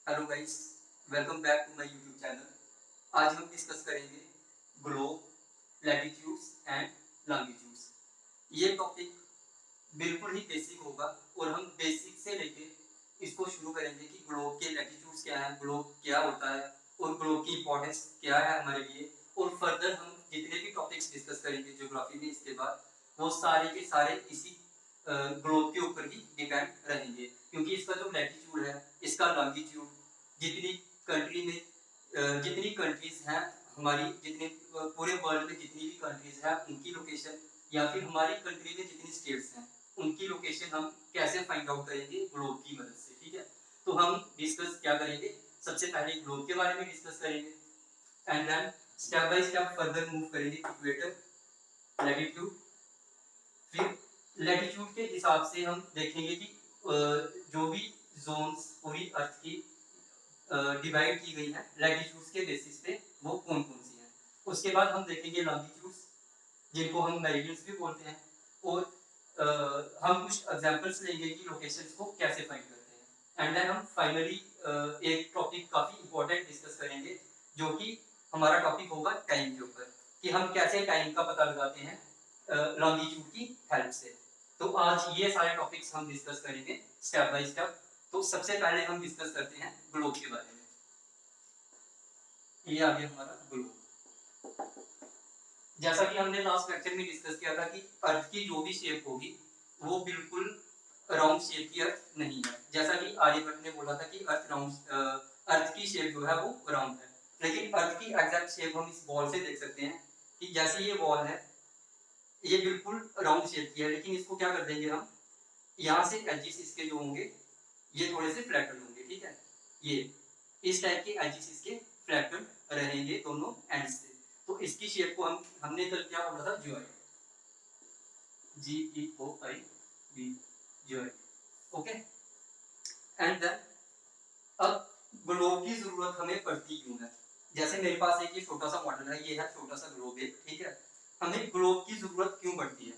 Hello guys, welcome back to my YouTube channel. आज हम discuss करेंगे ग्लोब, लैटिट्यूड्स एंड लॉन्गिट्यूड्स। ये topic बिल्कुल ही बेसिक होगा और हम बेसिक से लेके इसको शुरू करेंगे कि ग्लोब के लैटिट्यूड्स क्या है, ग्लोब क्या होता है और ग्लोब की इंपॉर्टेंस क्या है हमारे लिए। और फर्दर हम जितने भी टॉपिक्स डिस्कस करेंगे ज्योग्राफी में इसके बाद, वो सारे के सारे इसी ग्लोब के ऊपर ही डिपेंड रहेंगे, क्योंकि इसका जो लैटिट्यूड है, इसका लॉन्गिट्यूड, जितनी कंट्री में जितनी कंट्रीज हैं हमारी, जितने पूरे वर्ल्ड में जितनी भी कंट्रीज हैं उनकी लोकेशन, या फिर हमारी कंट्री में जितनी स्टेट्स हैं उनकी लोकेशन हम कैसे फाइंड आउट करेंगे ग्लोब की मदद से। ठीक है, तो हम डिस्कस क्या करेंगे, सबसे पहले ग्लोब के बारे में डिस्कस करेंगे and then step by step further move करेंगे इक्वेटर, लैटिट्यूड। फिर लैटिट्यूड के हिसाब से हम देखेंगे कि जो भी जोन्स पूरी अर्थ की डिवाइड की गई है लैटिट्यूड्स के बेसिस पे, वो कौन कौन सी हैं। उसके बाद हम देखेंगे लॉन्गिट्यूड्स, जिनको हम मेरिडियंस भी बोलते हैं, और हम कुछ एग्जांपल्स लेंगे कि लोकेशंस को कैसे फाइंड करते हैं। एंड देन हम फाइनली एक टॉपिक काफी इंपॉर्टेंट डिस्कस करेंगे, जो कि हमारा टॉपिक होगा टाइम के ऊपर, कि हम कैसे टाइम का पता लगाते हैं लॉन्गिट्यूड की हेल्प से। तो आज ये सारे टॉपिक्स हम डिस्कस करेंगे स्टेप बाय स्टेप। तो सबसे पहले हम डिस्कस करते हैं ग्लोब के बारे में। ये आ गया हमारा ग्लोब। जैसा कि हमने लास्ट लेक्चर में डिस्कस किया था कि अर्थ की जो भी शेप होगी वो बिल्कुल राउंड शेप की अर्थ नहीं है। जैसा कि आर्यभट्ट ने बोला था कि अर्थ की शेप जो है वो राउंड है, लेकिन अर्थ की एग्जैक्ट शेप हम इस बॉल से देख सकते हैं कि जैसे ये बॉल है, ये बिल्कुल राउंड शेप की है, लेकिन इसको क्या कर देंगे हम, यहाँ से एजेस इसके जो होंगे ये थोड़े से फ्लैटन होंगे। ठीक है, ये इस टाइप के एजेस इसके फ्लैटन रहेंगे दोनों एंड से। तो इसकी शेप को हमने कल क्या बोला था, ज्वाइड, GEOID, ज्वाइड। ओके, एंड देन अब ग्लोब की जरूरत हमें पड़ती क्यों है। जैसे मेरे पास एक ये छोटा सा मॉडल है, ये है छोटा सा ग्लोब एक। ठीक है, हमें ग्लोब की जरूरत क्यों पड़ती है।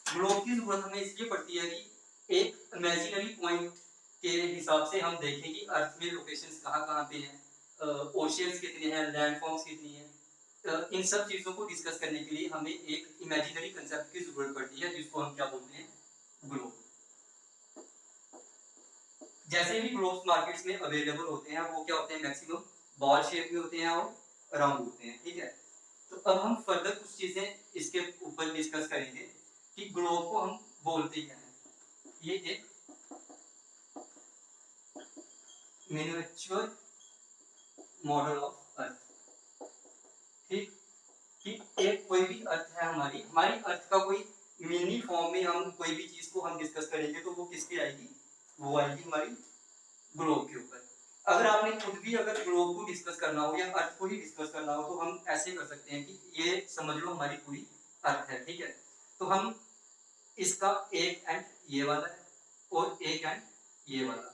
ग्लोब की जरूरत हमें इसलिए पड़ती है कि एक इमेजिनरी पॉइंट के हिसाब से हम देखें कि अर्थ में लोकेशंस कहाँ कहाँ पे हैं, ओशियंस कितने हैं, लैंडफॉर्म्स कितनी हैं। इन सब चीज़ों को डिस्कस करने के लिए हमें एक इमेजिनरी कंसेप्ट की जरूरत पड़ती है, जिसको हम क्या बोलते हैं, ग्लोब। जैसे भी ग्लोब्स मार्केट्स में अवेलेबल होते हैं वो क्या होते हैं, मैक्सिमम बॉल शेप में होते हैं और राउंड होते हैं। ठीक है, तो अब हम फर्दर कुछ चीजें इसके ऊपर डिस्कस करेंगे कि ग्लोब को हम बोलते क्या हैं। ये एक मिनिएचर मॉडल ऑफ अर्थ। ठीक, कि एक कोई भी अर्थ है हमारी हमारी अर्थ का कोई मिनी फॉर्म में हम कोई भी चीज को हम डिस्कस करेंगे तो वो किसकी आएगी, वो आएगी हमारी ग्लोब के ऊपर। अगर आपने खुद भी अगर ग्लोब को डिस्कस करना हो या अर्थ को ही डिस्कस करना हो तो हम ऐसे कर सकते हैं कि ये समझ लो हमारी पूरी अर्थ है। ठीक है, तो हम इसका एक एंड ये वाला है और एक एंड ये वाला,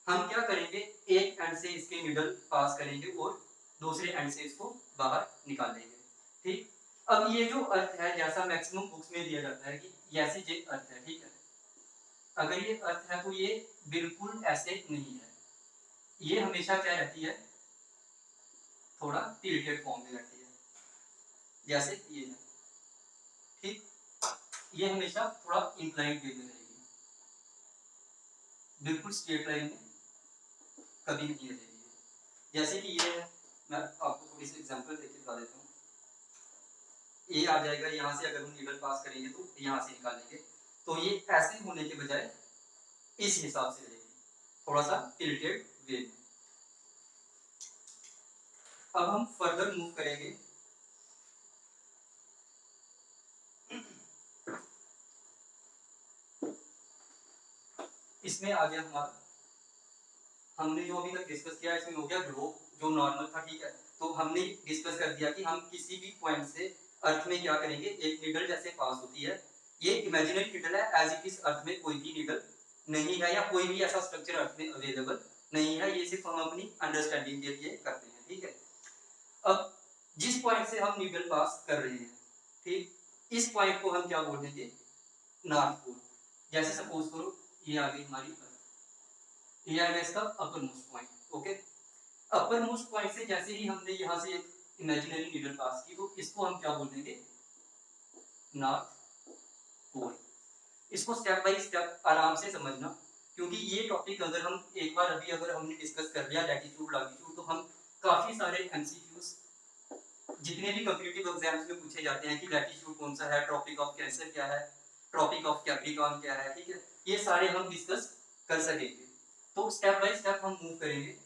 हम क्या करेंगे, एक एंड से इसके मिडल पास करेंगे और दूसरे एंड से इसको बाहर निकालेंगे। ठीक, अब ये जो अर्थ है, जैसा मैक्सिमम बुक्स में दिया जाता है कि ऐसे ये अर्थ है। ठीक है, अगर ये अर्थ है तो ये बिल्कुल ऐसे नहीं है, ये हमेशा क्या रहती है, थोड़ा टिल्टेड फॉर्म में रहती है, जैसे ये है। ठीक, ये हमेशा थोड़ा इंक्लाइंड वे में रहेगी, बिल्कुल स्ट्रेट लाइन में कभी नहीं रहेगी। जैसे कि ये है, मैं आपको थोड़ी सी एग्जांपल देके बता देता हूँ। ये आ जाएगा, यहाँ से अगर हम नीडल पास करेंगे तो यहाँ से निकालेंगे, तो ये ऐसे होने के बजाय इस हिसाब से रहेगी, थोड़ा सा टिल्टेड वे में। अब हम फर्दर मूव करेंगे, इसमें आ गया हमारा, हमने जो अभी तक डिस्कस किया इसमें हो गया ग्लोब जो नॉर्मल था। ठीक है, तो हमने डिस्कस कर दिया कि हम किसी भी पॉइंट से अर्थ में क्या करेंगे, एक नीडल जैसे पास होती है, ये इमेजिनरी नीडल है, एज इट इज अर्थ में कोई भी नीडल नहीं है या कोई भी ऐसा स्ट्रक्चर अर्थ में अवेलेबल नहीं है, ये सिर्फ हम अपनी अंडरस्टैंडिंग के लिए करते हैं। ठीक है, अब जिस पॉइंट से हम नीडल पास कर रहे हैं, ठीक, इस पॉइंट को हम क्या बोलेंगे, नॉर्थ पोल। जैसे सपोज करो ये आ गई हमारी अर्थ, ये आ गया इसका upper most point. Okay, upper most point से जैसे ही हमने यहाँ से एक इमेजिनरी नीडल पास की तो इसको हम क्या बोल देंगे, नॉर्थ पोल। इसको स्टेप बाय स्टेप आराम से समझना, क्योंकि ये टॉपिक अगर हम एक बार अभी अगर हमने डिस्कस कर लिया लैटिट्यूड लॉन्गिट्यूड, तो हम काफी सारे एमसीक्यूज जितने भी कॉम्पिटिटिव एग्जाम्स में पूछे जाते हैं कि लैटिट्यूड कौन सा है, ट्रॉपिक ऑफ कैंसर क्या है, ट्रॉपिक ऑफ कैप्रिकॉर्न क्या है, ठीक है, ये सारे हम डिस्कस कर सकेंगे। तो स्टेप बाय स्टेप हम मूव करेंगे।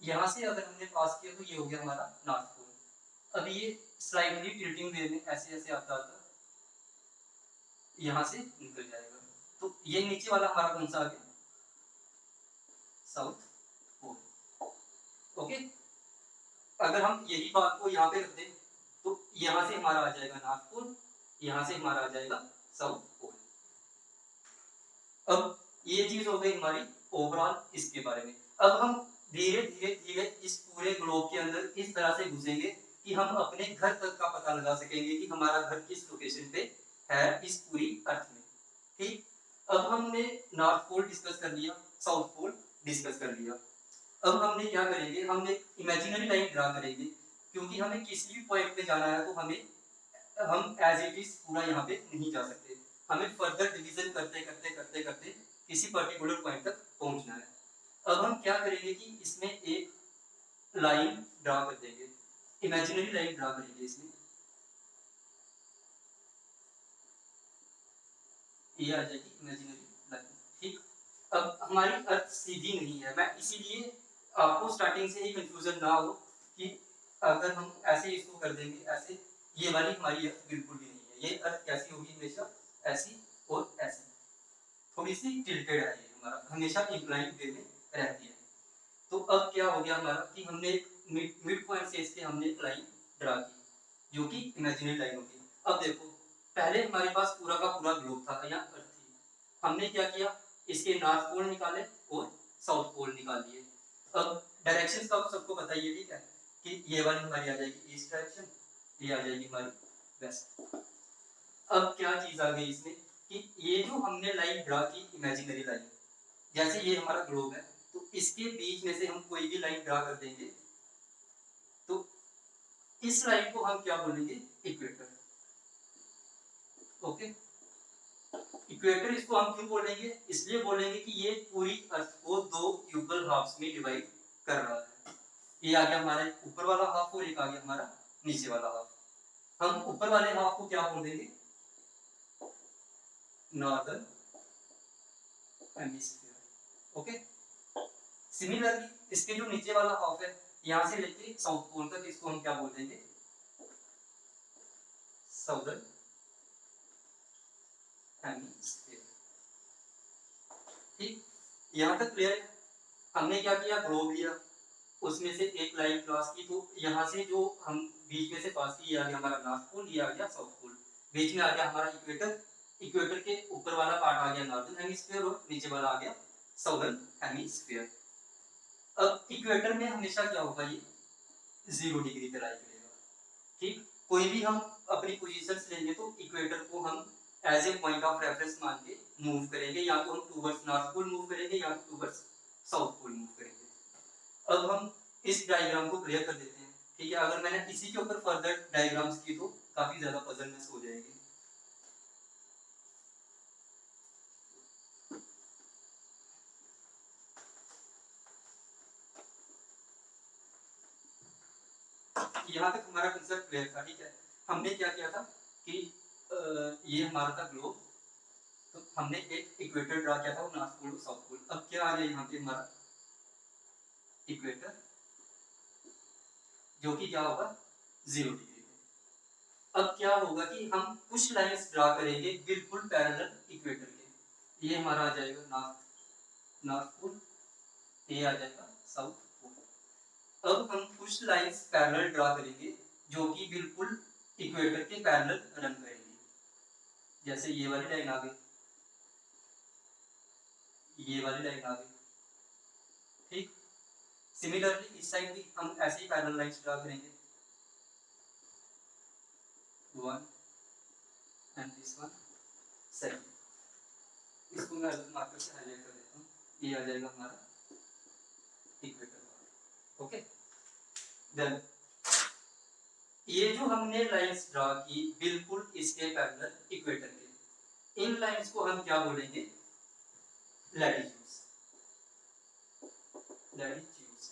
यहाँ से अगर हमने पास किया तो ये हो गया हमारा नॉर्थ पोल। अब ये स्लाइडली टिल्टिंग वे में ऐसे ऐसे आता आता यहाँ से निकल जाएगा। तो ये नीचे वाला हमारा कौन सा आ गया, साउथ पोल। ओके, अगर हम यही बात को यहाँ पे रख दें तो यहाँ से हमारा आ जाएगा नॉर्थ पोल, यहाँ से हमारा आ जाएगा साउथ पोल। अब ये चीज हो गई हमारी ओवरऑल इसके बारे में। अब हम धीरे धीरे धीरे इस पूरे ग्लोब के अंदर इस तरह से घुसेंगे कि हम अपने घर तक का पता लगा सकेंगे कि हमारा घर किस लोकेशन पे है इस पूरी अर्थ में। ठीक, अब हमने नॉर्थ पोल डिस्कस कर लिया, साउथ पोल डिस्कस कर लिया। अब हमने क्या करेंगे, हमने इमेजिनरी लाइन ड्रा करेंगे, क्योंकि हमें किसी भी पॉइंट पे जाना है तो हमें हम एज इट इज पूरा यहाँ पे नहीं जा सकते, हमें फर्दर डिवीजन करते करते करते करते किसी पर्टिकुलर पॉइंट तक पहुंचना है। अब हम क्या करेंगे कि इसमें एक लाइन ड्रा कर देंगे, इमेजिनरी लाइन ड्रा करेंगे इसमें, ये आ जाएगी इमेजिनरी लाइन। ठीक, अब हमारी अर्थ सीधी नहीं है, मैं इसीलिए आपको स्टार्टिंग से ही कंफ्यूजन ना हो कि अगर हम ऐसे इसको कर देंगे ऐसे, ये वाली हमारी अर्थ बिल्कुल भी नहीं है। ये अर्थ कैसी होगी, हमेशा ऐसी और ऐसी, थोड़ी सी टिल्टेड है, ये हमारा हमेशा इंक्लाइन वे में रहती है। तो अब क्या हो गया हमारा कि हमने मिड पॉइंट से इसके हमने एक लाइन ड्रा की जो कि इमेजिनरी लाइन होगी। अब देखो, पहले हमारे पास पूरा का पूरा ग्लोब था या अर्थ थी, हमने क्या किया, इसके नॉर्थ पोल निकाले और साउथ पोल निकाल दिए। अब डायरेक्शन का सबको बताइए, ठीक है, कि ये वाली हमारी आ जाएगी ईस्ट डायरेक्शन, ये आ जाएगी हमारी वेस्ट। अब क्या चीज आ गई इसमें कि ये जो हमने लाइन ड्रा की इमेजिनरी लाइन, जैसे ये हमारा ग्लोब है तो इसके बीच में से हम कोई भी लाइन ड्रा कर देंगे तो इस लाइन को हम क्या बोलेंगे, इक्वेटर। ओके, इक्वेटर इसको हम क्यों बोलेंगे, इसलिए बोलेंगे कि ये पूरी अर्थ को दो इक्वल हाफ्स में डिवाइड कर रहा है। ये आ गया हमारा ऊपर वाला हाफ और एक आ गया हमारा नीचे वाला हाफ। हम ऊपर वाले हाफ को क्या बोल देंगे, नॉर्दर्न हेमिस्फीयर। ओके, सिमिलरली इसके जो नीचे वाला हाफ है यहां से लेके साउथ पोल तक, इसको हम क्या बोल देंगे, साउदर्न हेमिस्फीयर। ठीक, यहां तक क्लियर है। हमने क्या किया, ग्लोब लिया, उसमें से एक लाइन क्रॉस की, तो यहाँ से जो हम बीच में से पास की, ये आ गया हमारा नॉर्थ पोल, ये आ गया साउथ पोल, बीच में आ गया हमारा इक्वेटर, इक्वेटर के ऊपर वाला पार्ट आ गया नॉर्दर्न हेमिस्फीयर और नीचे वाला आ गया साउदर्न हेमिस्फीयर। अब इक्वेटर में हमेशा क्या होगा, ये 0 डिग्री पे लाई करेगा। ठीक, कोई भी हम अपनी पोजीशन लेंगे तो इक्वेटर को हम as a point of reference मान के मूव करेंगे, या तो हम टूवर्ड्स नॉर्थ पोल मूव करेंगे या तो टूवर्ड्स साउथ पोल मूव करेंगे। अब हम इस डायग्राम को क्लियर कर देते हैं, ठीक है, अगर मैंने इसी के ऊपर फर्दर डायग्राम्स की तो काफी ज्यादा पजलनेस हो जाएगी। यहाँ तक हमारा कंसेप्ट क्लियर था, ठीक है। हमने क्या किया था कि ये हमारा था ग्लोब, तो हमने एक इक्वेटर ड्रा किया था, वो नॉर्थ पोल साउथ पोल। अब क्या आ गया यहाँ पे हमारा इक्वेटर, जो कि क्या होगा 0 डिग्री पे। अब क्या होगा कि हम कुछ लाइंस ड्रा करेंगे बिल्कुल पैरेलल इक्वेटर के, ये हमारा आ जाएगा नॉर्थ पोल, ये आ जाएगा साउथ पोल। अब हम कुछ लाइंस पैरेलल ड्रा करेंगे जो कि बिल्कुल इक्वेटर के पैरेलल रन करेंगे, जैसे ये वाली लाइन आ गई, ये वाली लाइन आ गई। ठीक, सिमिलरली इस साइड भी हम ऐसे ही पैरेलल लाइंस ड्रा करेंगे, 1 एंड दिस वन, सेकंड। इसको मैं अलग मार्कर से हाईलाइट कर देता हूँ, ये आ जाएगा हमारा इक्वेटर पार्ट। ओके, देन ये जो हमने लाइंस ड्रा की बिल्कुल इसके पैरेलल इक्वेटर के, इन लाइंस को हम क्या बोलेंगे? लैटिट्यूड्स। लैटिट्यूड्स।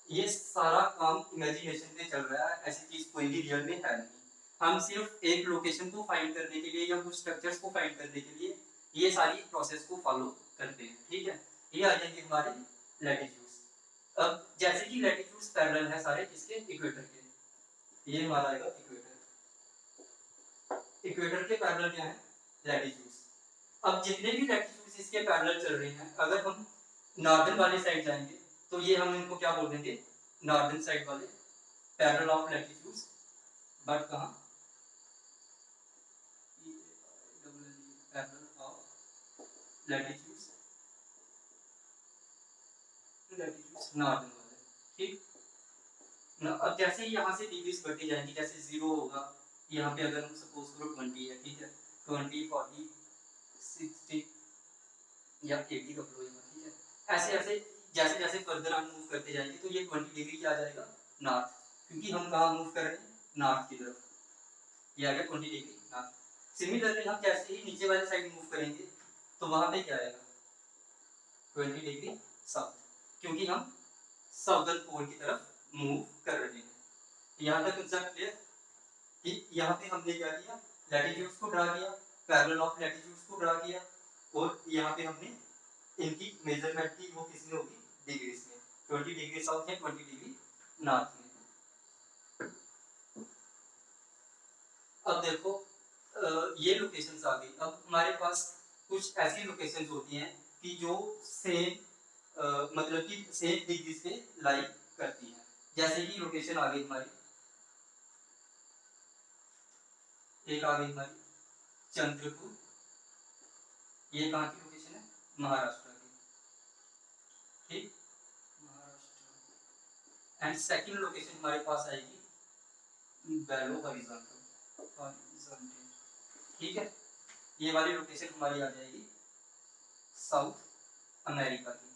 ये सारा काम इमेजिनेशन में चल रहा है, ऐसी चीज कोई भी रियल में है नहीं। हम सिर्फ एक लोकेशन को फाइंड करने के लिए या कुछ स्ट्रक्चर्स को फाइंड करने के लिए ये सारी प्रोसेस को फॉलो करते हैं, ठीक है। ये आ जाएंगे हमारे लैटिट्यूड्स। अब जैसे कि लैटिट्यूड्स पैरेलल है सारे किसके? इक्वेटर के। ये हमारा आएगा इक्वेटर। इक्वेटर के पैरेलल क्या है? लैटिट्यूड्स। अब जितने भी लैटिट्यूड्स इसके पैरेलल चल रहे हैं, अगर हम नॉर्दर्न वाले साइड जाएंगे तो ये हम इनको क्या बोल देंगे? नॉर्दर्न साइड वाले पैरेलल ऑफ लैटिट्यूड्स। बट कहाँ? Parallel of latitudes, latitudes northern वाले, ठीक ना। अब जैसे ही यहाँ से डिग्रीज बढ़ती जाएंगी, जैसे 0 होगा, यहाँ पे अगर हम सपोज करो 20 है, ठीक है, 20, 40, 60 या 80 का फ्लो यहाँ, ठीक है। ऐसे ऐसे जैसे जैसे फर्दर हम मूव करते जाएंगे तो ये 20 डिग्री क्या आ जाएगा? नॉर्थ, क्योंकि हम कहाँ मूव कर रहे हैं? नॉर्थ की तरफ। ये आ गया 20 डिग्री नॉर्थ। सिमिलरली हम जैसे ही नीचे वाले साइड मूव करेंगे तो वहां पे क्या आएगा? 20 डिग्री साउथ, क्योंकि हम साउदर्न पोल की तरफ मूव कर रहे हैं। यहाँ तक कंसेप्ट क्लियर? कि यहाँ पे हमने क्या किया? लैटिट्यूड्स को ड्रा किया, पैरेलल ऑफ लैटिट्यूड्स को ड्रा किया, और यहाँ पे हमने इनकी मेजरमेंट की, वो किसमें होगी? डिग्रीज में। 20 डिग्री साउथ है, 20 डिग्री नॉर्थ में। अब देखो ये लोकेशंस आ गई। अब हमारे पास कुछ ऐसी लोकेशंस होती हैं कि जो सेम मतलब कि सेम डिग्री से लाई करती हैं। जैसे कि लोकेशन आ गई हमारी, एक आ गई हमारी चंद्रपुर। ये कहाँ की लोकेशन है? महाराष्ट्र की, ठीक, महाराष्ट्र। एंड सेकंड लोकेशन हमारे पास आएगी बेलो हॉरिजॉन्टल, ठीक है। ये वाली लोकेशन हमारी आ जाएगी साउथ अमेरिका की।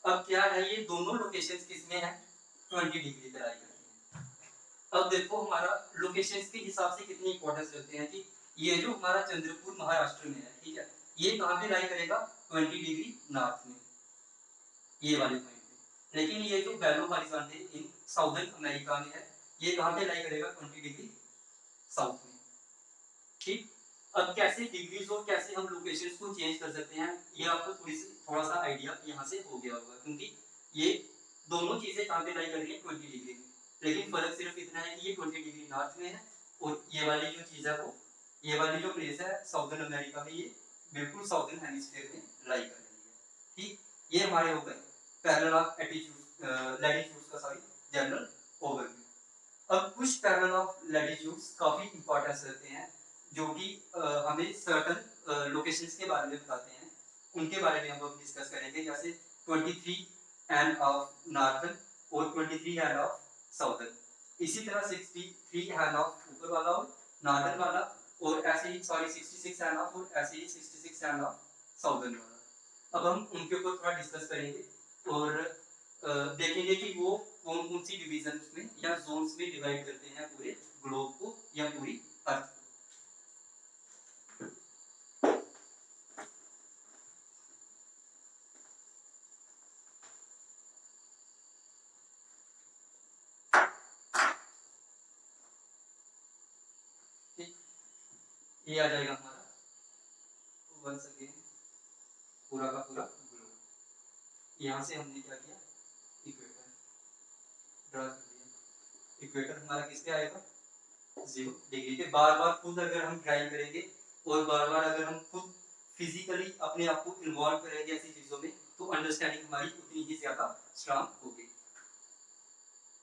अब क्या है, ये दोनों लोकेशंस किसमें है? 20 डिग्री पे लाई करती हैं। अब देखो हमारा लोकेशंस के हिसाब से कितनी इंपॉर्टेंस रखते हैं कि ये जो हमारा चंद्रपुर महाराष्ट्र में है, ठीक है, ये कहाँ पे लाई करेगा? 20 डिग्री नॉर्थ में, ये वाले पॉइंट पे। लेकिन ये जो बेलो हॉरिजॉन्टल इन साउदर्न अमेरिका में है, ये कहाँ पे लाई करेगा? 20 डिग्री साउथ में, ठीक। अब कैसे डिग्रीज और कैसे हम लोकेशंस को चेंज कर सकते हैं, ये आपको थोड़ा सा आइडिया यहाँ से हो गया होगा, क्योंकि ये दोनों चीजें कहाँ पे लाई कर रही है? 20 डिग्री में। लेकिन फर्क सिर्फ इतना है कि ये 20 डिग्री नॉर्थ में है, और ये वाली जो चीज है वो, ये वाली जो प्लेस है साउदर्न अमेरिका में, ये बिल्कुल साउदर्न हेमिस्फीयर में लाई कर रही है, ठीक। ये हमारे हो गए पैरेलल ऑफ लैटिट्यूड्स का सॉरी जनरल ओवरव्यू। अब कुछ पैरेलल ऑफ लैटिट्यूड्स काफी इंपॉर्टेंस रखते हैं, जो कि हमें सर्टन लोकेशंस के बारे में बताते हैं, उनके बारे में हम डिस्कस करेंगे। जैसे 23 एंड ऑफ नॉर्थन और 23 एंड ऑफ साउथर्न। इसी तरह 63 एंड ऑफ ऊपर वाला और नॉर्थन वाला, और ऐसे ही सॉरी 66 एंड ऑफ, और ऐसे ही 66 एंड ऑफ साउथर्न वाला। अब हम उनके ऊपर थोड़ा डिस्कस करेंगे और देखेंगे कि वो कौन कौन सी डिवीजन में या जोन्स में डिवाइड करते हैं पूरे ग्लोब को या पूरी अर्थ को। ये आ जाएगा हमारा वंस अगेन पूरा का पूरा ग्लोब। यहाँ से हमने क्या किया? इक्वेटर ड्रा कर दिया। इक्वेटर हमारा किस पे आएगा? 0 डिग्री पे। बार बार खुद अगर हम ट्राई करेंगे और बार बार अगर हम खुद फिजिकली अपने आप को इन्वॉल्व करेंगे ऐसी चीजों में, तो अंडरस्टैंडिंग हमारी उतनी ही ज्यादा स्ट्रांग होगी।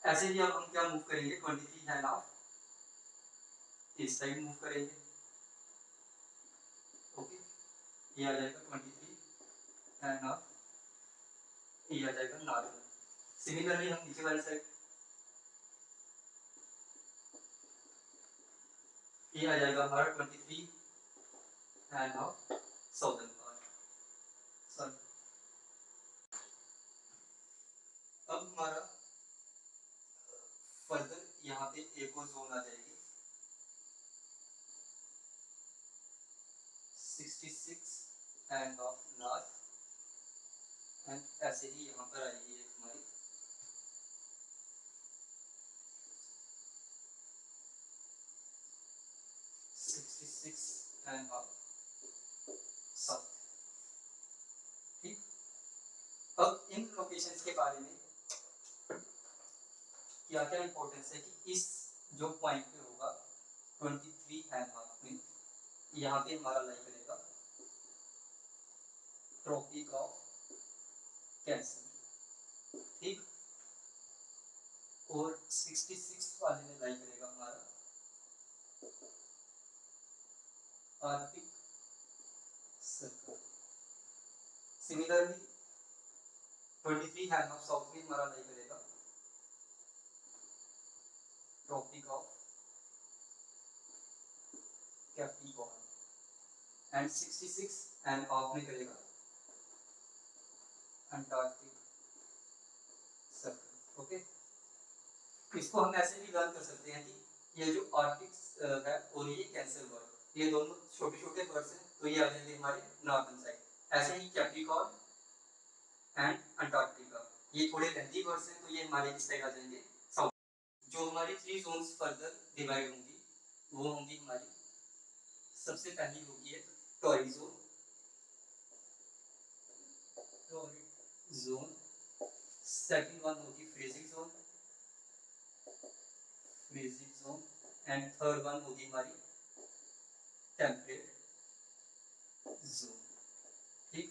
ऐसे ही अब हम क्या मूव करेंगे? 23 हैंड ऑफ इस साइड मूव करेंगे, ओके। ये आ जाएगा 23 हैंड ऑफ, ये आ जाएगा नॉर्थ। सिमिलरली हम नीचे वाली साइड, ये आ जाएगा हमारा 23 and of southern part, sir अब हमारा फर्दर यहाँ पे एक और जोन आ जाएगी 66 एंड ऑफ नॉर्थ एंड ऐसे ही यहाँ पर आएगी एक हमारी 66 एंड ऑफ साउथ। ठीक, अब इन लोकेशंस के बारे में क्या क्या इंपॉर्टेंस है कि इस जो पॉइंट पे होगा 23 एंड हाफ में यहाँ पे हमारा लाई करेगा ट्रॉपिक ऑफ कैंसर। ठीक, और 66 वाले में लाई करेगा हमारा Arctic circle. Similarly 23 and half south में हमारा लाई करेगा tropic of Capricorn and 66 and half में करेगा अंटार्कटिक सर्कल। ओके, इसको हम ऐसे भी लर्न कर सकते हैं कि ये जो आर्कटिक है और ये कैंसर वर्ड, ये दोनों छोटे छोटे वर्ड्स हैं, तो ये आ जाएंगे हमारे नॉर्थन साइड। ऐसे ही कैप्रिकॉर्न एंड अंटार्कटिका, ये थोड़े लेंथी वर्ड्स हैं, तो ये हमारे किस साइड आ जाएंगे, साउथ। जो हमारी 3 जोन्स फर्दर डिवाइड होंगी वो होंगी हमारी, सबसे पहली होगी है टॉरिड जोन, सेकंड वन होगी freezing zone, and third one होगी हमारी टेम्परेट जोन। ठीक,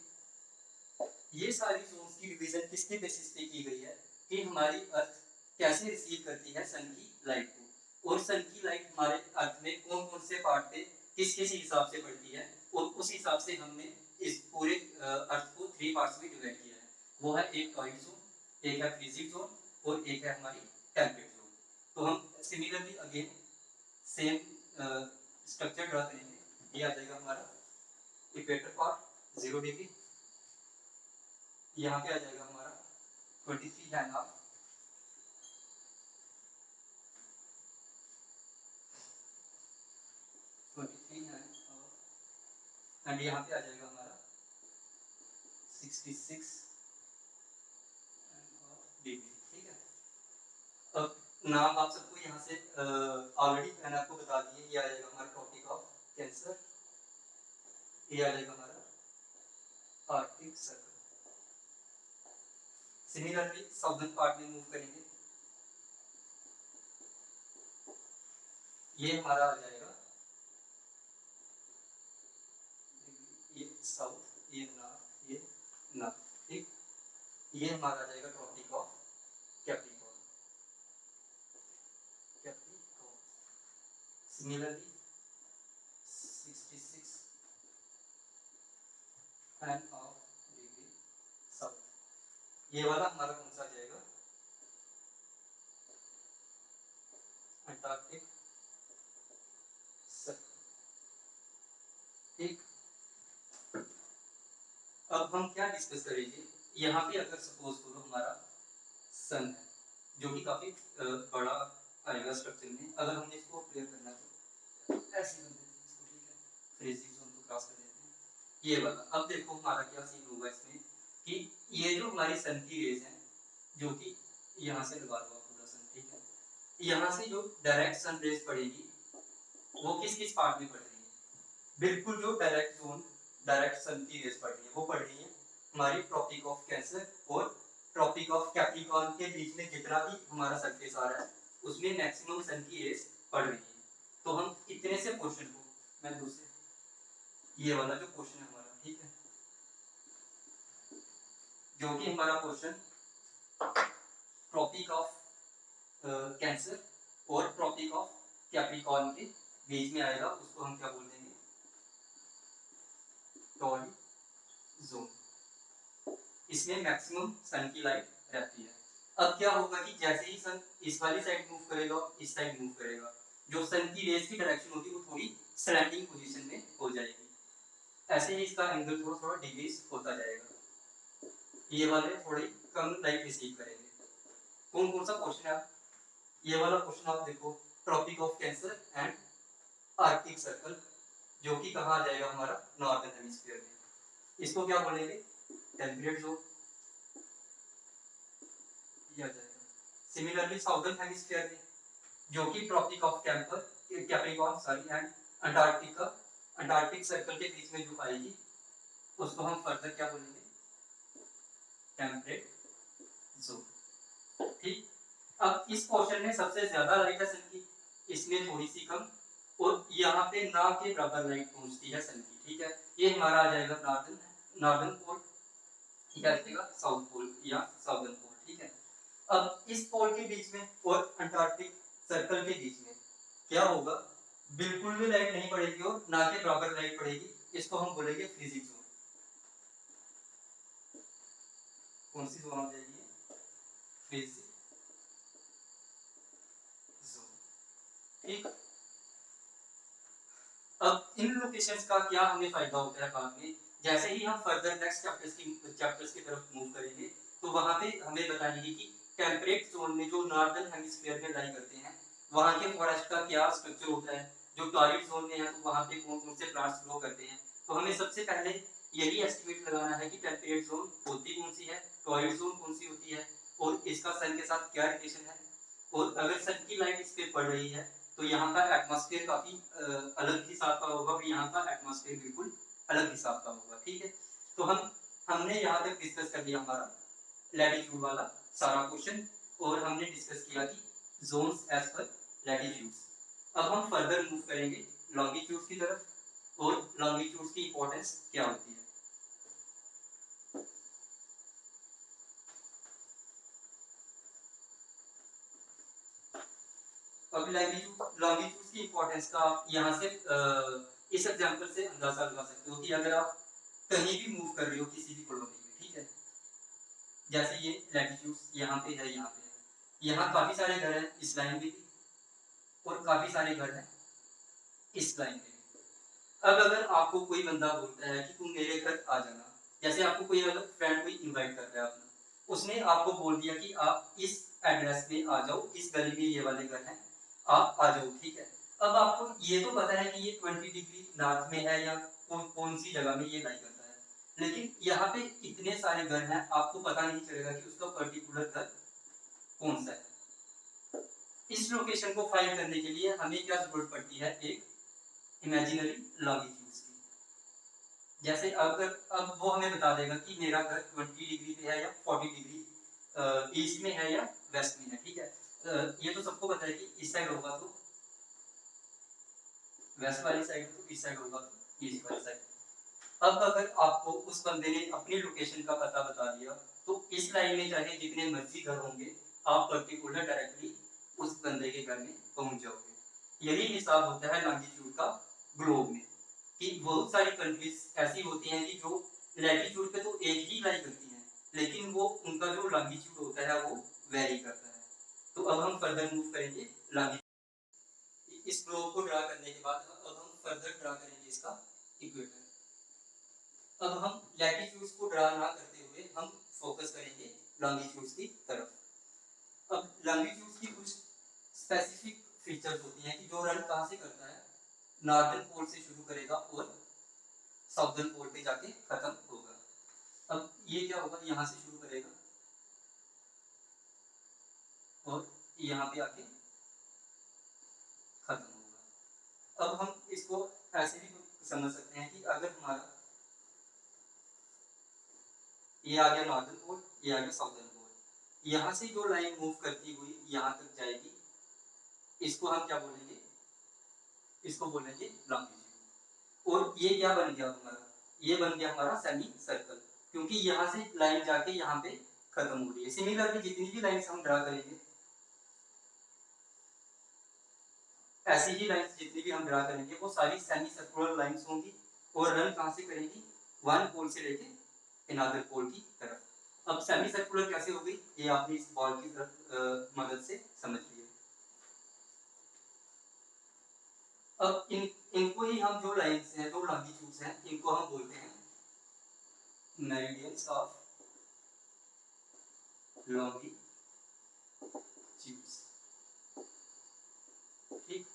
ये सारी जोन्स की डिवीजन किसके बेसिस पे की गई है कि हमारी अर्थ कैसे रिसीव करती है सन की लाइट को, और सन की लाइट हमारे अर्थ में कौन कौन से पार्ट पे किस किस हिसाब से पड़ती है, और उस हिसाब से हमने इस पूरे अर्थ को 3 पार्ट्स में डिवाइड किया है। वो है एक टॉरिड जोन, एक है फ्रीजिंग जोन और एक है हमारी टेम्परेट जोन। तो हम similarly again same structure draw करेंगे। ये आ जाएगा हमारा इक्वेटर पार्ट 0 डिग्री, यहाँ पे आ जाएगा हमारा 23 एंड हाफ, एंड यहाँ पे आ जाएगा हमारा 66 डिग्री। ठीक है, अब नाम आप सबको यहाँ से ऑलरेडी मैंने आपको बता दिए। ये आ जाएगा हमारा टॉपिक ऑफ कैंसर, ये आ जाएगा हमारा Arctic circle. Similarly southern part में मूव करेंगे, ये हमारा आ जाएगा ये साउथ, ये नॉर्थ, ये नॉर्थ। ठीक, ये हमारा आ जाएगा tropic of Capricorn. Similarly 66 and half degree south, ये वाला हमारा कौन सा आ जाएगा, अंटार्कटिक सर्कल। ठीक, अब हम क्या डिस्कस करेंगे, यहाँ पे अगर सपोज करो हमारा सन है जो कि काफी बड़ा आएगा स्ट्रक्चर में, अगर हमने इसको क्लियर करना तो ऐसे कर देते हैं इसको। ठीक है, फ्रीजिंग जोन को क्रॉस कर देते हैं, ये वाला। अब देखो हमारा क्या सीन होगा इसमें कि ये जो हमारी सन की रेज है जो कि यहाँ से लगा हुआ पूरा सन। ठीक है, यहाँ से जो डायरेक्ट सन रेज पड़ेगी वो किस किस पार्ट में पड़ रही है, बिल्कुल जो डायरेक्ट जोन डायरेक्ट सन की रेज पड़ रही है वो पड़ रही है हमारी ट्रॉपिक ऑफ कैंसर और ट्रॉपिक ऑफ कैप्रिकॉर्न के बीच में जितना भी हमारा सरफेस आ रहा है उसमें मैक्सिमम सन की रेज पड़ रही है। तो हम इतने से पोर्शन को, मैं दूसरे ये वाला जो पोर्शन है हमारा, ठीक है, जो कि हमारा पोर्शन ट्रॉपिक ऑफ कैंसर और ट्रॉपिक ऑफ कैप्रिकॉर्न के बीच में आएगा, उसको हम क्या बोल देंगे, टॉरिड जोन। इसमें मैक्सिमम सन की लाइट रहती है। अब क्या होगा कि जैसे ही सन इस वाली साइड मूव करेगा, इस साइड मूव करेगा, जो सन की रेज की डायरेक्शन होगी वो थोड़ी स्लैंटिंग पोजीशन में हो जाएगी। ऐसे ही इसका एंगल थोड़ा थोड़ा डिक्रीज होता जाएगा। ये वाले थोड़े कम लाइट रिसीव करेंगे। कौन कौन सा क्वेश्चन है? ये वाला क्वेश्चन आप देखो, tropic of cancer and Arctic circle, जो कि कहाँ आ जाएगा? हमारा नॉर्दर्न हेमिस्फीयर में। इसको क्या बोलेंगे? टेम्परेट जोन, ये आ जाएगा। सिमिलरली साउदर्न हेमिस्फीयर में, जो कि tropic of Capricorn sorry and Antarctic circle के बीच में जो आएगी, उसको हम फर्दर क्या बोलेंगे? Temperate zone. ठीक। अब इस क्वेश्चन में सबसे ज्यादा लाइट है सन की, इसमें थोड़ी सी कम, और यहाँ पे ना के बराबर लाइट पहुंचती है सन की। ठीक है, ये हमारा आ जाएगा नॉर्दर्न पोल, क्या लिखेगा? साउथ पोल या साउदर्न पोल। ठीक है, अब इस पोल के बीच में और अंटार्कटिक सर्कल के बीच में क्या होगा? बिल्कुल भी लाइट नहीं पड़ेगी और ना के बराबर लाइट पड़ेगी। इसको हम बोलेंगे फ्रीजिंग जोन। कौन सी जोन हो जाएगी? Freezing zone. ठीक। अब इन लोकेशंस का क्या हमें फायदा होता है बाद में? जैसे ही हम फर्दर नेक्स्ट चैप्टर्स की तरफ मूव करेंगे, तो वहां पे हमें बताएंगे कि टेम्परेट जोन में जो नॉर्दर्न हेमिस्फीयर में लाई करते हैं, वहां के फॉरेस्ट का क्या स्ट्रक्चर होता है। जो टॉरिड जोन में है, तो वहां पे कौन कौन से प्लांट्स ग्रो करते हैं। तो हमें सबसे पहले यही एस्टिमेट लगाना है कि टेम्परेट जोन होती कौन सी है, टॉरिड जोन कौन सी होती है, और इसका सन के साथ क्या रिलेशन है। और अगर सन की लाइट इस पे पड़ रही है, तो यहाँ का एटमॉस्फेयर काफी अलग हिसाब का होगा, और यहाँ का एटमॉस्फेयर बिल्कुल अलग हिसाब का होगा। ठीक है, तो हमने यहाँ तक डिस्कस कर लिया हमारा लैटिट्यूड वाला सारा क्वेश्चन, और हमने डिस्कस किया कि जोन्स एज पर लैटिट्यूड्स। अब हम फर्दर मूव करेंगे लॉन्गिट्यूड्स की तरफ, और लॉन्गिट्यूड्स की इंपॉर्टेंस क्या होती है। अब लॉन्गिट्यूड्स की इंपॉर्टेंस का आप यहाँ से इस एग्जांपल से अंदाजा लगा सकते हो कि अगर आप कहीं भी मूव कर रहे हो किसी भी कॉलोनी में, ठीक है, जैसे ये लैटिट्यूड्स यहाँ पे है, यहाँ पे है, यहाँ काफी सारे घर हैं इस लाइन में भी, और काफी सारे घर हैं इस लाइन में भी। अब अगर आपको कोई बंदा बोलता है कि तुम मेरे घर आ जाना, जैसे आपको कोई अगर फ्रेंड कोई इन्वाइट कर रहा है अपना, उसने आपको बोल दिया कि आप इस एड्रेस पे आ जाओ, इस गली में ये वाले घर हैं, आप आ जाओ। ठीक है, अब आपको ये तो पता है कि ये 20 डिग्री नॉर्थ में है या कौन सी जगह में ये लाई करता है, लेकिन यहाँ पे इतने सारे घर हैं, आपको पता नहीं चलेगा कि उसका पर्टिकुलर घर कौन सा है। इस लोकेशन को फाइंड करने के लिए हमें क्या जरूरत पड़ती है? एक इमेजिनरी लॉन्गिट्यूड्स की। जैसे अगर अब वो हमें बता देगा कि मेरा घर 20 डिग्री पे है या 40 डिग्री ईस्ट में है या वेस्ट में है। ठीक है, ये तो सबको पता है कि इस साइड होगा तो वेस्ट वाली साइड, तो इस साइड होगा तो ईस्ट वाली साइड। अब अगर आपको उस बंदे ने अपनी लोकेशन का पता बता दिया, तो इस लाइन में चाहे जितने मर्जी घर होंगे, आप पर्टिकुलर डायरेक्टली उस बंदे के घर में पहुंच जाओगे। यही हिसाब होता है लॉन्गिट्यूड का ग्लोब में, कि बहुत सारी कंट्रीज ऐसी होती हैं कि जो लैटिट्यूड पे तो एक ही लाई करती हैं, लेकिन वो उनका जो लॉन्गिट्यूड होता है वो वेरी करता है। तो अब हम फर्दर मूव करेंगे लॉन्गिट्यूड। इस ग्लोब को ड्रा करने के बाद अब हम फर्दर ड्रा करेंगे इसका इक्वेटर। अब हम लैटिट्यूड्स को ड्रा ना करते हुए हम फोकस करेंगे लॉन्गिट्यूड्स की तरफ। अब लॉन्गिट्यूड्स की कुछ स्पेसिफिक फीचर्स होती हैं कि जो रन कहाँ से करता है, नॉर्दर्न पोल से शुरू करेगा और साउदर्न पोल पे जाके खत्म होगा। अब ये क्या होगा, यहाँ से शुरू करेगा और यहाँ पे आके खत्म होगा। अब हम इसको ऐसे भी समझ सकते हैं कि अगर हमारा ये आ गया नॉर्दर्न पोल, ये आ गया साउदर्न पोल, यहाँ से जो लाइन मूव करती हुई यहाँ तक जाएगी, इसको हम क्या बोलेंगे? इसको बोलेंगे लॉन्गिट्यूड। और ये क्या बन गया हमारा? ये बन गया हमारा सेमी सर्कल, क्योंकि यहाँ से लाइन जाके यहाँ पे खत्म हो रही है। सिमिलरली जितनी भी लाइंस हम ड्रा करेंगे, ऐसी ही लाइंस जितनी भी हम ड्रा करेंगे, वो सारी सेमी सर्कुलर लाइंस होंगी, और रन कहाँ से करेंगी? वन पोल से लेके अनदर पोल की तरफ। अब सेमी सर्कुलर कैसे हो गई, ये आपने इस बॉल की तरफ मदद से समझ लिया। अब इनको ही हम जो लाइंस हैं, जो लॉन्गिट्यूड्स हैं, इनको हम बोलते हैं मेरिडियंस ऑफ लॉन्गिट्यूड्स। ठीक,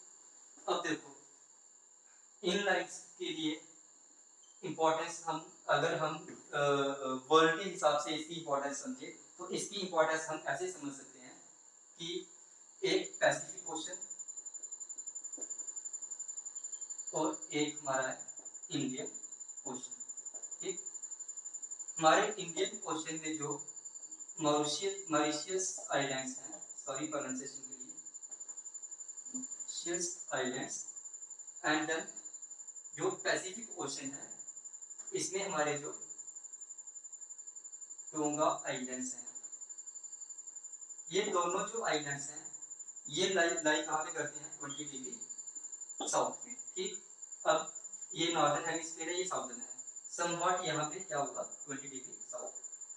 अब देखो इन लाइन्स के लिए इम्पोर्टेंस हम अगर हम वर्ल्ड के हिसाब से इसकी इम्पोर्टेंस समझे तो इसकी इम्पोर्टेंस हम ऐसे समझ सकते हैं कि एक पैसिफिक ओशन और एक हमारा है इंडियन ओशन। ठीक, हमारे इंडियन ओशन में जो मॉरिशियस आइलैंड्स हैं, सॉरी प्रोनाउंसिएशन के लिए, मॉरिशियस आइलैंड्स एंड देन जो पैसिफिक ओशन है इसमें हमारे जो टोंगा आइलैंड्स हैं, ये दोनों जो आइलैंड्स हैं ये लाई कहाँ पे करते हैं 20 डिग्री साउथ में। ठीक, अब ये नॉर्दर्न हेमिस्फीयर है, ये साउदर्न है, समवॉट यहाँ पे क्या होगा 20 डिग्री साउथ।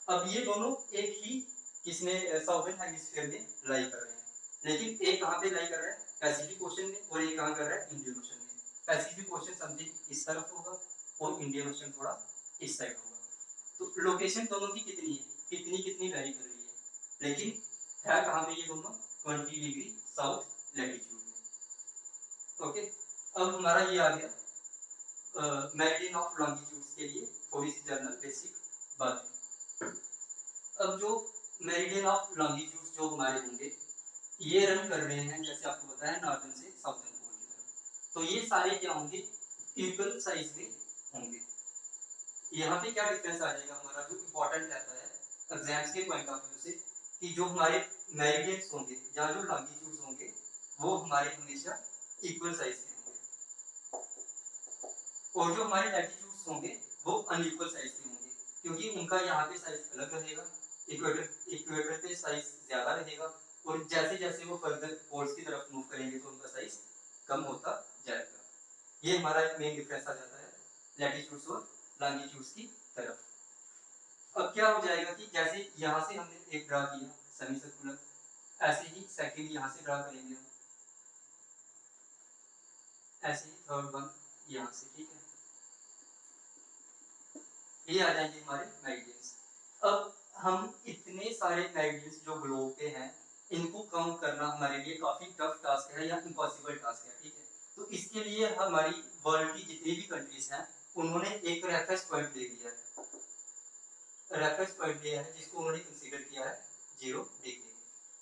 अब ये दोनों एक ही किसने साउदर्न हेमिस्फीयर में लाई कर रहे हैं, लेकिन एक कहाँ पे लाई कर रहा है पैसिफिक ओशन में और एक कहाँ कर रहा है इंडियन ओशन में। पैसिफिक ओशन समथिंग इस तरफ होगा और इंडियन ओशन थोड़ा इस साइड होगा। तो लोकेशन दोनों की कितनी है, कितनी कितनी वेरी कर रही है, लेकिन है कहाँ पे ये दोनों 20 डिग्री साउथ लैटिट्यूड में। ओके, अब हमारा ये आ गया मेरिडियन ऑफ लॉन्गिट्यूड्स के लिए थोड़ी सी जनरल बेसिक बातें। अब जो मेरिडियन ऑफ लॉन्गिट्यूड्स जो हमारे होंगे ये रन कर रहे हैं जैसे आपको बताया नॉर्दर्न से साउथर्न पोल की तरफ, तो ये सारे क्या होंगे इक्वल साइज में होंगे। यहाँ पे क्या डिफरेंस आ जाएगा हमारा जो इम्पोर्टेंट रहता है एग्जाम्स के पॉइंट ऑफ व्यू से कि जो हमारे मेरिडियंस होंगे या जो लॉन्गिट्यूड्स होंगे वो हमारे हमेशा इक्वल साइज के होंगे और जो हमारे लैटिट्यूड्स होंगे वो अनइक्वल साइज के होंगे, क्योंकि उनका यहाँ पे साइज अलग रहेगा, इक्वेटर पे साइज ज्यादा रहेगा और जैसे जैसे वो फर्दर पोल्स की तरफ मूव करेंगे तो उनका साइज कम होता जाएगा। ये हमारा एक मेन डिफरेंस आ जाता है लैटिट्यूड्स और लॉन्गिट्यूड्स की तरफ। अब क्या हो जाएगा कि जैसे यहाँ से हमने एक ड्रा किया सेमी सर्कुलर, ऐसे ही सेकंड यहाँ से ड्रा करेंगे हम, ऐसे ही थर्ड वन यहाँ से। ठीक है, ये आ जाएंगे हमारे मेरिडियंस। अब हम इतने सारे मेरिडियंस जो ग्लोब पे हैं इनको काउंट करना हमारे लिए काफी टफ टास्क है या इम्पॉसिबल टास्क है। ठीक है, तो इसके लिए हमारी वर्ल्ड की जितनी भी कंट्रीज हैं उन्होंने एक रेफरेंस पॉइंट ले लिया है, रेफरेंस पॉइंट लिया है जिसको उन्होंने कंसीडर किया है 0 डिग्री,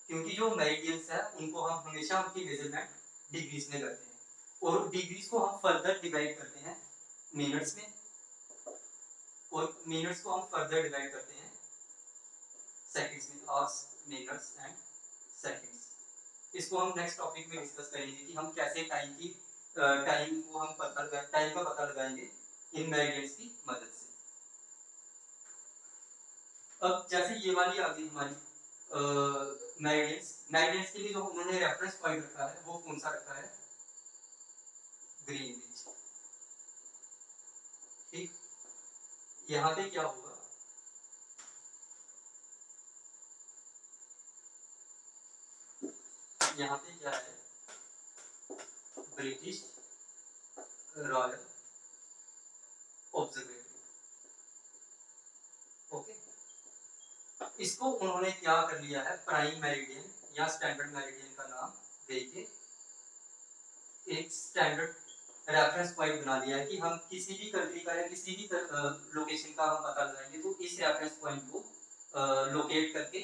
क्योंकि जो मेरिडियंस है उनको हम हमेशा उनकी मेजरमेंट डिग्रीज में करते हैं और डिग्रीज को हम फर्दर डिवाइड करते हैं मिनट्स में और मिनट्स को हम फर्दर डिवाइड करते हैं सेकंड्स में, आवर्स मिनट्स एंड सेकंड्स। इसको हम नेक्स्ट टॉपिक में डिस्कस करेंगे कि हम कैसे टाइम को हम टाइम का पता लगाएंगे इन मेरिडियंस की मदद से। अब जैसे ये वाली आ गई हमारी मेरिडियंस के लिए जो उन्होंने रेफरेंस पॉइंट रखा है वो कौन सा रखा है ग्रीनविच। ठीक, यहाँ पे क्या होगा यहाँ पे क्या है ब्रिटिश रॉयल ऑब्जर्वेटरी। ओके, इसको उन्होंने क्या कर लिया है प्राइम मेरिडियन या स्टैंडर्ड मेरिडियन का नाम देके एक स्टैंडर्ड रेफरेंस पॉइंट बना दिया है कि हम किसी भी कंट्री का या किसी भी लोकेशन का हम पता लगाएंगे तो इस रेफरेंस पॉइंट को लोकेट करके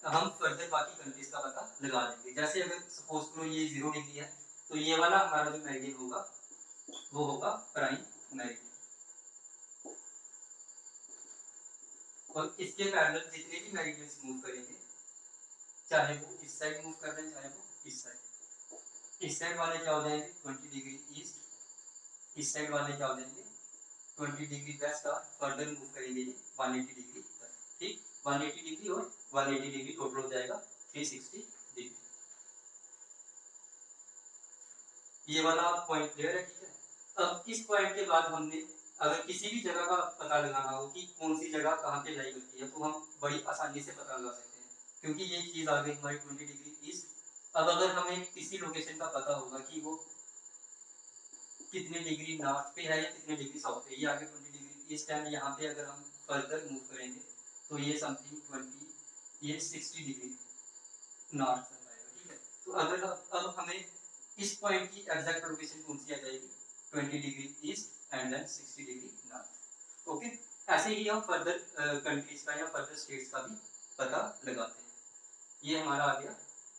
हम फर्दर बाकी कंट्रीज का पता लगा लेंगे। जैसे अगर सपोज करो ये 0 डिग्री है तो ये वाला हमारा जो मेरिडियन होगा वो होगा प्राइम मेरिडियन और इसके पैरेलल जितने भी मेरिडियंस मूव करेंगे चाहे वो इस साइड मूव कर रहे हैं चाहे वो इस साइड वाले क्या हो जाएंगे 20 डिग्री ईस्ट, इस साइड वाले क्या हो जाएंगे 20 डिग्री वेस्ट और फर्दर मूव करेंगे ये 180 डिग्री तक। ठीक, 180 डिग्री और 180 डिग्री टोटल हो जाएगा 360 डिग्री। ये वाला पॉइंट क्लियर है। ठीक है, अब इस पॉइंट के बाद हमने अगर किसी भी जगह का पता लगाना हो कि कौन सी जगह कहाँ पे लाई करती है तो हम बड़ी आसानी से पता लगा सकते हैं, क्योंकि ये चीज आ गई हमारी 20 डिग्री ईस्ट। अब अगर हमें किसी लोकेशन का पता होगा कि वो कितने डिग्री नॉर्थ पे है या कितने डिग्री साउथ पे, ये आगे 20 डिग्री ईस्ट है, यहाँ पे अगर हम फर्दर मूव करेंगे तो ये समथिंग ये 60 डिग्री नॉर्थ आएगा, ठीक है। तो अगर अब हमें इस पॉइंट की एग्जैक्ट लोकेशन कौन सी आ जाएगी, 20 degree east and then 60 degree north. Okay, ऐसे ही हम फर्दर कंट्रीज का या फर्दर स्टेट्स का भी पता लगाते हैं। ये हमारा आ गया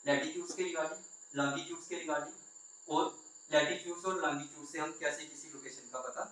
लैटिट्यूड्स के रिगार्डिंग, लॉन्गिट्यूड्स के रिगार्डिंग, और लैटिट्यूड्स और लॉन्गिट्यूड से हम कैसे किसी लोकेशन का पता